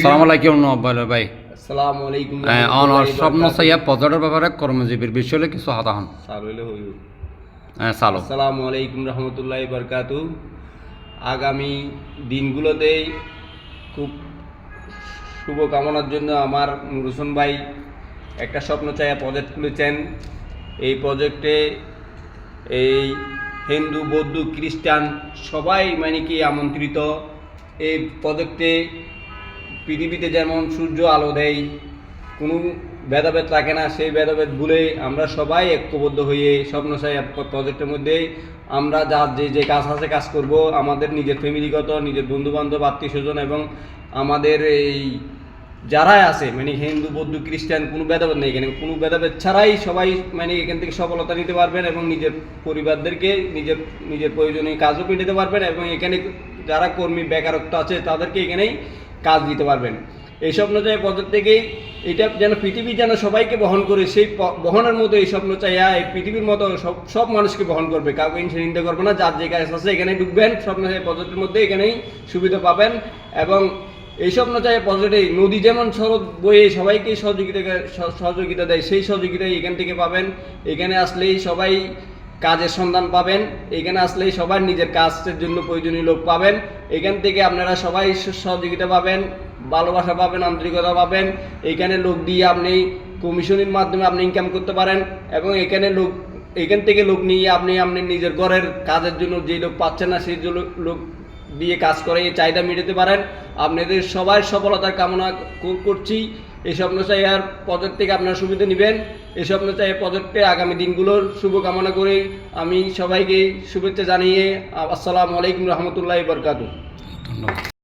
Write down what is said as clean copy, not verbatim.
সালাম আলাইকুম ভাই। আসসালামু আলাইকুম। স্বপ্ন চাইয়া পর্যটনের ব্যাপারে কর্মজীবীর বিষয়ে কিছু হাতাহন। আসসালামু আলাইকুম রহমতুল্লাহি বারকাতু। আগামী দিনগুলোতে খুব শুভকামনার জন্য আমার নুর হোসেন ভাই একটা স্বপ্ন চাইয়া প্রজেক্ট খুলেছেন। এই প্রজেক্টে এই হিন্দু বৌদ্ধ খ্রিস্টান সবাই কি আমন্ত্রিত। এই প্রজেক্টে পৃথিবীতে যেমন সূর্য আলো দেয়, কোনো ভেদাভেদ রাখে না, সেই ভেদাভেদ ভুলে আমরা সবাই ঐক্যবদ্ধ হয়ে স্বপ্নসাই প্রজেক্টের মধ্যে আমরা যার যে কাজ আছে কাজ করব। আমাদের নিজের ফ্যামিলিগত, নিজের বন্ধুবান্ধব, আত্মীয় স্বজন এবং আমাদের এই যারাই আছে হিন্দু বৌদ্ধ খ্রিস্টান কোনো ভেদাভেদ নেই, এখানে কোনো ভেদাভেদ ছাড়াই সবাই এখান থেকে সফলতা নিতে পারবেন এবং নিজের পরিবারদেরকে নিজের প্রয়োজনীয় কাজও পেতে পারবেন এবং এখানে যারা কর্মী বেকারত্ব আছে তাদেরকে এখানেই কাজ দিতে পারবেন। এই স্বপ্নচাই প্রজেক্ট থেকেই এটা যেন পৃথিবী যেন সবাইকে বহন করে, সেই বহনের মতো এই স্বপ্নচাইয়া এই পৃথিবীর মতো সব মানুষকে বহন করবে, কাউকে চিন্তা করবে না। যার যে কাজ আছে এখানে ঢুকবেন, স্বপ্নচাই প্রজেক্টের মধ্যে এখানেই সুবিধা পাবেন। এবং এই স্বপ্নচাই প্রজেক্টে নদী যেমন স্রোত বয়ে সবাইকে সহযোগিতা দেয়, সেই সহযোগিতা এখান থেকে পাবেন। এখানে আসলেই সবাই কাজের সন্ধান পাবেন, এখানে আসলেই সবাই নিজের কাজের জন্য প্রয়োজনীয় লোক পাবেন। এখান থেকে আপনারা সবাই সহযোগিতা পাবেন, ভালোবাসা পাবেন, আন্তরিকতা পাবেন। এখানে লোক দিয়ে আপনি কমিশনের মাধ্যমে আপনি ইনকাম করতে পারেন এবং এখান থেকে লোক নিয়ে আপনি নিজের ঘরের কাজের জন্য যে লোক পাচ্ছেন না সেই লোক দিয়ে কাজ করে এই চাহিদা মেটাতে পারেন। আপনাদের সবাই সফলতার কামনা করছি। এই স্বপ্নচাই প্রজেক্ট থেকে আপনারা সুবিধা নেবেন। এই স্বপ্নচাই প্রজেক্টে আগামী দিনগুলোর শুভকামনা করে আমি সবাইকে শুভেচ্ছা জানিয়ে আসসালামু আলাইকুম রহমতুল্লাহি বারকাতুহু। ধন্যবাদ।